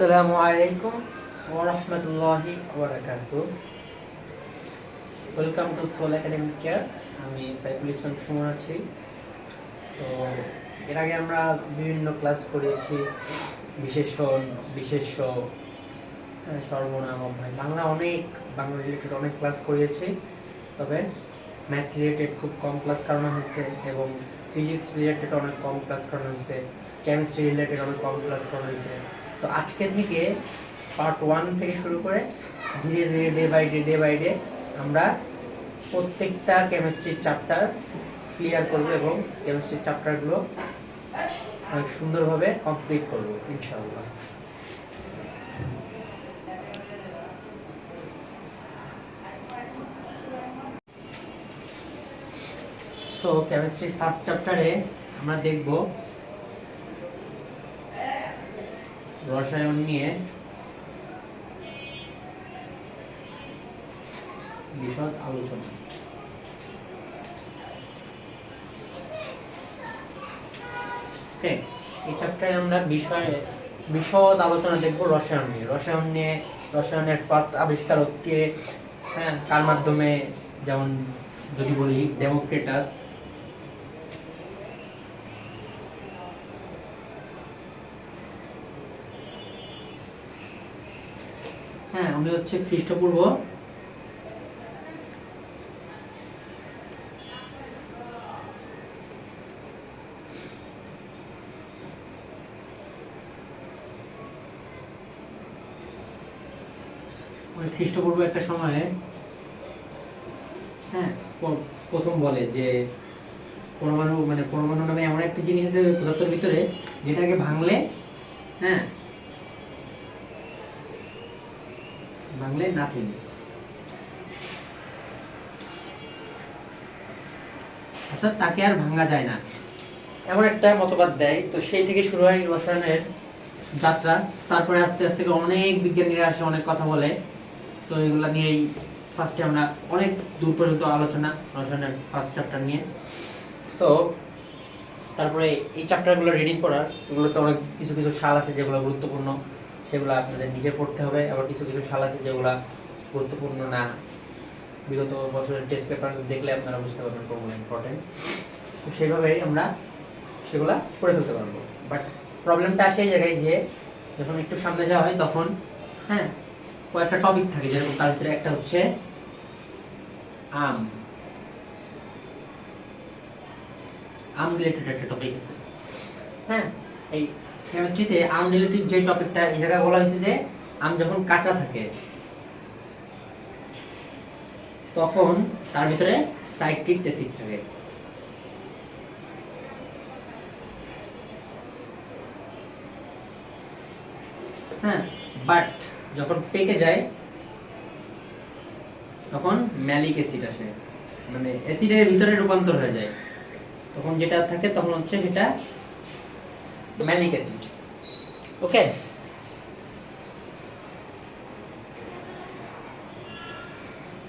আসসালামু আলাইকুম ওয়া রাহমাতুল্লাহি ওয়া বারাকাতুহু। Welcome to Soul Academic Care. আমি সাইফুল ইসলাম সুমন আছি। তো এর আগে আমরা বিভিন্ন ক্লাস করেছি, বিশেষণ, বিশেষ্য, সর্বনাম, অভ্যয়, বাংলা রিলেটেড অনেক ক্লাস করিয়েছি। তবে ম্যাথ রিলেটেড খুব কম ক্লাস করানো হয়েছে এবং ফিজিক্স রিলেটেড অনেক কম ক্লাস করানো হয়েছে, কেমিস্ট্রি রিলেটেড অনেক কম ক্লাস করানো হয়েছে। তো আজকে থেকে পার্ট 1 থেকে শুরু করে ধীরে ধীরে ডে বাই ডে আমরা প্রত্যেকটা কেমিস্ট্রির চ্যাপ্টার ক্লিয়ার করব এবং কেমিস্ট্রির চ্যাপ্টারগুলো অনেক সুন্দরভাবে কমপ্লিট করব ইনশাআল্লাহ। সো কেমিস্ট্রির ফার্স্ট চ্যাপ্টারে আমরা দেখব রসায়ন নিয়ে বিশদ আলোচনা। এই চ্যাপ্টারে আমরা বিশদ আলোচনা দেখব রসায়ন নিয়ে। রসায়নের ফার্স্ট আবিষ্কারক কে, কার মাধ্যমে, যেমন যদি বলি ডেমোক্রিটাস, উনি হচ্ছে খ্রিস্টপূর্ব 1 একটা সময়ে প্রথম বলে যে পরমাণু নামে এমন একটা জিনিস আছে পদার্থের ভিতরে যেটাকে ভাঙলে নাথিং, অর্থাৎ তাকে আর ভাঙা যায় না, এমন একটা মতবাদ দেয়। তো সেই থেকে শুরু হয় রসায়নের যাত্রা। তারপরে আস্তে আস্তে অনেক বিজ্ঞানীরা আসে, অনেক কথা বলে। তো এগুলা নিয়েই ফার্স্টে আমরা অনেক দূর পর্যন্ত আলোচনা রসায়নের ফার্স্ট চ্যাপ্টার নিয়ে। সো তারপরে এই চ্যাপ্টারগুলো রিডিং করার, এগুলোতে অনেক কিছু কিছু সাল আছে যেগুলো গুরুত্বপূর্ণ, সেগুলো আপনাদের নিজে পড়তে হবে। আবার কিছু কিছু সাল আছে যেগুলো গুরুত্বপূর্ণ না, বিগত বছরের টেস্ট পেপার দেখলে আপনারা বুঝতে পারবেন কোনগুলো ইম্পর্টেন্ট। তো সেইভাবেই আমরা সেগুলো পড়ে ফেলতে পারবো। বাট প্রবলেমটা আসে এই জায়গায় যে যখন একটু সামনে যাওয়া হয় তখন কয়েকটা টপিক থাকে, যেরকম তার ভিতরে একটা হচ্ছে আম রিলেটেড একটা টপিক আছে। এই কেমিস্ট্রিতে আম রিলেটেড যে টপিকটা এই জায়গায় বলা হয়েছে যে আম যখন কাঁচা থাকে তখন তার ভিতরে সাইট্রিক অ্যাসিড থাকে। বাট যখন পেকে যায় তখন ম্যালিক অ্যাসিড আসে, মানে অ্যাসিডের ভিতরে রূপান্তর হয়ে যায়। তখন যেটা থাকে তখন হচ্ছে সেটা ম্যালিক অ্যাসিড। ওকে,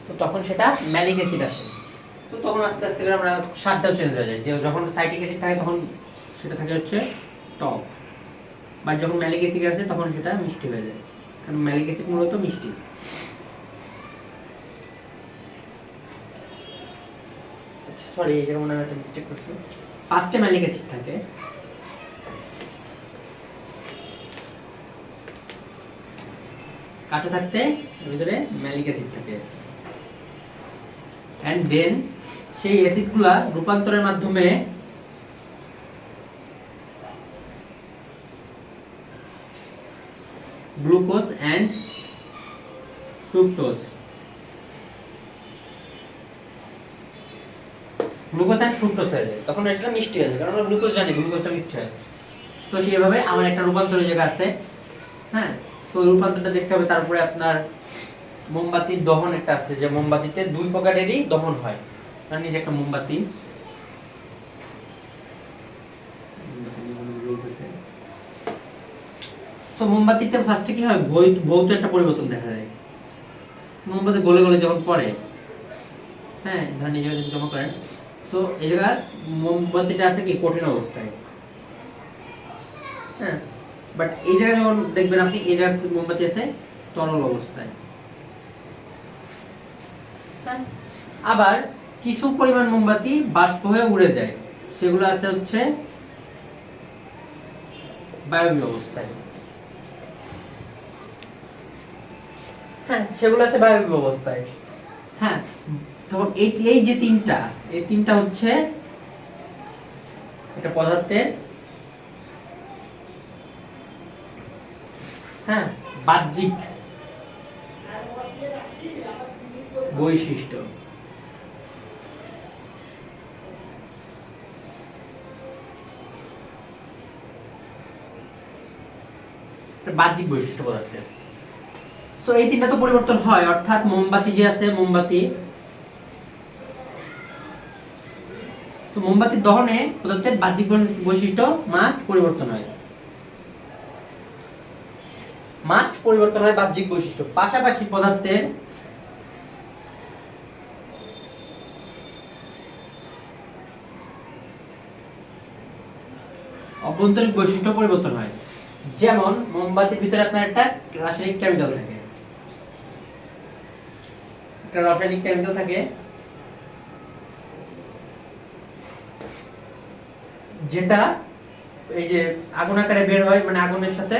তো তখন সেটা ম্যালিক অ্যাসিড আসে। তো তখন আস্তে আস্তে করে আমরা স্বাদটাও চেঞ্জ হয়ে যায়, যে যখন সাইট্রিক অ্যাসিড থাকে তখন সেটা থাকে হচ্ছে টক, বাট যখন ম্যালিক অ্যাসিড আসে তখন সেটা মিষ্টি হয়ে যায়, কারণ ম্যালিক অ্যাসিড মূলত মিষ্টি। সরি, এরকম আমি একটা মিস্টেক করছি। ফার্স্টে ম্যালিক অ্যাসিড থাকে, কাঁচা থাকতে এর ভিতরে ম্যালিক অ্যাসিড থাকে, এন্ড দেন সেই অ্যাসিডগুলা রূপান্তরের মাধ্যমে গ্লুকোজ এন্ড ফ্রুক্টোজ হয়ে যায়। তখন এটা মিষ্টি হয়ে যায়, কারণ আমরা গ্লুকোজ জানি, গ্লুকোজটা মিষ্টি হয়। তো সেইভাবে আমার একটা রূপান্তরের জায়গা আছে। তো রূপান্তরটা দেখতে হবে। তারপরে আপনার মোমবাতির দহন একটা আছে, যে মোমবাতিতে 2 প্রকারেরই দহন হয়। কারণ এই যে একটা মোমবাতি, তো মোমবাতিতে ফার্স্টে কি হয়, ভৌত একটা পরিবর্তন দেখা যায়। মোমবাতি গলে গলে যখন পড়ে, ধরেন এই জায়গায় জমা করেন, সো এই জায়গায় মোমবাতিটা আছে কি কঠিন অবস্থায়, বাট এই জায়গায় যখন দেখবেন আপনি এই জায়গায় মোমবাতি আছে তরল অবস্থায়। হ্যাঁ, আবার কিছু পরিমাণ মোমবাতি বাষ্প হয়ে উড়ে যায়, সেগুলো আছে হচ্ছে বায়বীয় অবস্থায়। হ্যাঁ, সেগুলো আছে বায়বীয় অবস্থায়। হ্যাঁ, তখন এই যে তিনটা হচ্ছে এটা পদার্থের হ্যাঁ বাহ্যিক বৈশিষ্ট্য। বাহ্যিক বৈশিষ্ট্য পদার্থের। সো এই তিনটা তো পরিবর্তন হয়, অর্থাৎ মোমবাতি যে আছে মোমবাতির দহনে পদার্থের বাহ্যিক বৈশিষ্ট্য মাস্ট পরিবর্তন হয় বাহ্যিক বৈশিষ্ট্য। পাশাপাশি পদার্থের অভ্যন্তরীণ বৈশিষ্ট্য পরিবর্তন হয়। যেমন মোমবাতির ভিতরে আপনার একটা রাসায়নিক কেমিক্যাল থাকে, যেটা এই যে আগুন আকারে বের হয়, মানে আগুনের সাথে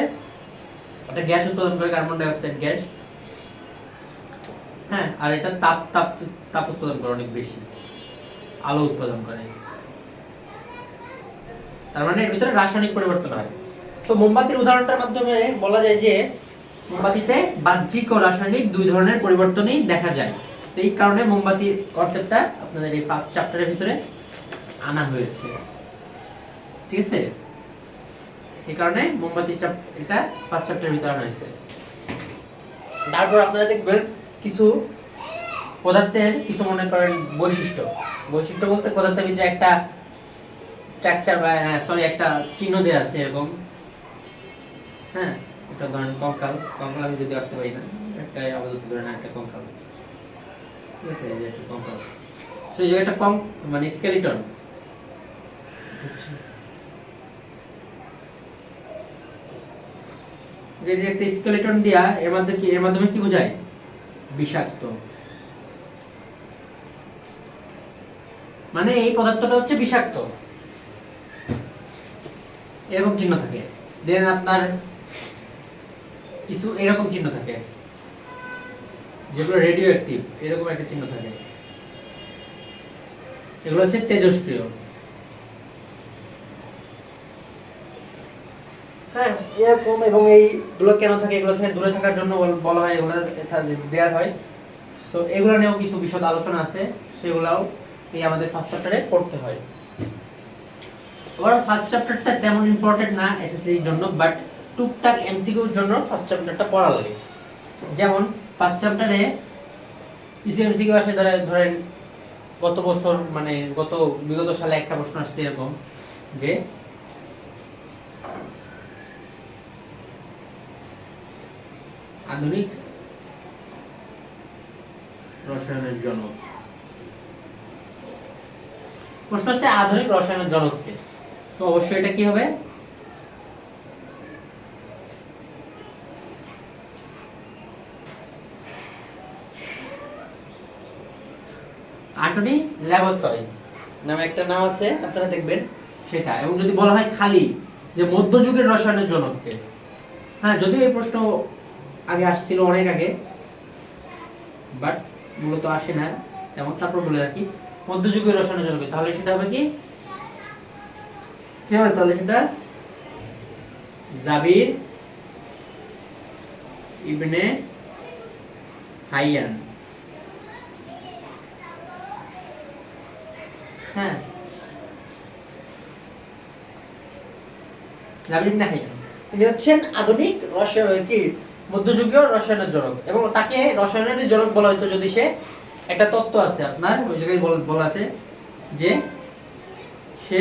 একটা গ্যাস উৎপাদন করে, কার্বন ডাই অক্সাইড গ্যাস। হ্যাঁ, আর এটা তাপ উৎপাদন করে অনেক বেশি, আলো উৎপাদন করে। তার মানে এর ভিতরে রাসায়নিক পরিবর্তন হয়। তো মোমবাতির উদাহরণটার মাধ্যমে বলা যায় যে মোমবাতিতে বাহ্যিক ও রাসায়নিক দুই ধরনের পরিবর্তনই দেখা যায়। এই কারণে মোমবাতির কনসেপ্টটা আপনাদের এই ফার্স্ট চ্যাপ্টারের ভিতরে আনা হয়েছে। ঠিক আছে, এই কারণে মোমবাতির এটা ফার্স্ট চ্যাপ্টারের ভিতরে আনা হয়েছে। তারপর আপনারা দেখবেন কিছু পদার্থের কিছু মনে করেন বৈশিষ্ট্য বলতে পদার্থের ভিতরে একটা স্ট্রাকচার বা একটা চিহ্ন দেয়া আছে এরকম। হ্যাঁ, এটা ধরেন কঙ্কাল আমি যদি আঁকতে পারি না, একটা আপাতত ধরেন একটা কঙ্কাল। ঠিক আছে, এই যে একটা কঙ্কাল। সো এই একটা মানে স্কেলিটন। যে একটা স্কেলিটন দিয়া এর মাধ্যমে কি বোঝায়? বিষাক্ত। মানে এই পদার্থটা হচ্ছে বিষাক্ত, এরকম চিহ্ন থাকে। দেন আপনার কিছু এরকম চিহ্ন থাকে যেগুলো রেডিও অ্যাক্টিভ, এরকম একটা চিহ্ন থাকে, এগুলো হচ্ছে তেজস্ক্রিয়। হ্যাঁ, এরকম। এবং এইগুলো কেন থাকে? এগুলো থেকে দূরে থাকার জন্য বলা হয়, এগুলো দেওয়া হয়। তো এগুলো নিয়েও কিছু বিশদ আলোচনা আছে, সেগুলাও এই আমাদের ফার্স্ট চ্যাপ্টারে পড়তে হয়। ওভারঅল ফার্স্ট চ্যাপ্টারটা তেমন ইম্পর্টেন্ট না এসএসসির জন্য, বাট টুকটাক এমসিকিউর জন্য ফার্স্ট চ্যাপ্টারটা পড়া লাগে। যেমন ফার্স্ট চ্যাপ্টারে কিছু এমসিকিউ আসে, ধরেন গত বছর মানে বিগত সালে একটা প্রশ্ন আসছে এরকম যে আধুনিক রসায়নের জনক। প্রশ্ন হচ্ছে আধুনিক রসায়নের জনক কে? তো অবশ্যই এটা কি হবে? অ্যান্টনি ল্যাভসয় নামে একটা নাম আছে, আপনারা দেখবেন সেটা। এবং যদি বলা হয় খালি যে মধ্যযুগের রসায়নের জনক কে? হ্যাঁ, যদিও এই প্রশ্ন আগে আসছিল, অনেক আগে, বাট মূলত আসে না তেমন। তারপর বলে রাখি মধ্যযুগীয় রসায়নের জনক, তাহলে সেটা হবে কি হবে? তাহলে সেটা জাবির ইবনে হাইয়ান। হ্যাঁ, জাবির ইবনে হাইয়ান তিনি হচ্ছেন আধুনিক মধ্যযুগীয় রসায়নের জনক। এবং তাকে রসায়নের জনক বলা হয়তো যদি সে একটা তত্ত্ব আছে আপনার ওই জায়গায় বলা আছে যে সে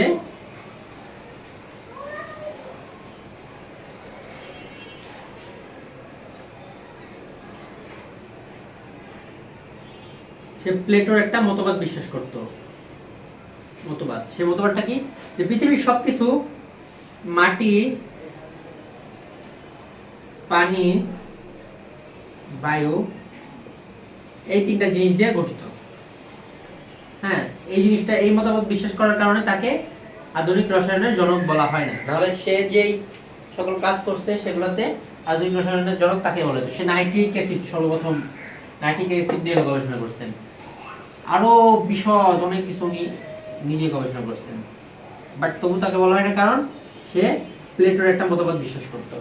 প্লেটোর একটা মতবাদ বিশ্বাস করত। সে মতবাদটা কি? যে পৃথিবীর সবকিছু মাটি পানি, বায়ু, এই তিনটা জিনিস দিয়ে গঠিত। হ্যাঁ, এই জিনিসটা, এই মতবাদ বিশ্বাস করার কারণে তাকে আধুনিক রসায়নের জনক বলা হয় না। নাহলে সে যেই সকল কাজ করছে সেগুলোতে আধুনিক রসায়নের জনক তাকে বলা হতো। সে নাইট্রিক অ্যাসিড, সর্বপ্রথম নাইট্রিক অ্যাসিড নিয়ে গবেষণা করছেন। আরো বিশদ অনেক কিছু উনি নিজে গবেষণা করছেন, বাট তবু তাকে বলা হয় না কারণ সে প্লেটোর একটা মতবাদ বিশ্বাস করতো।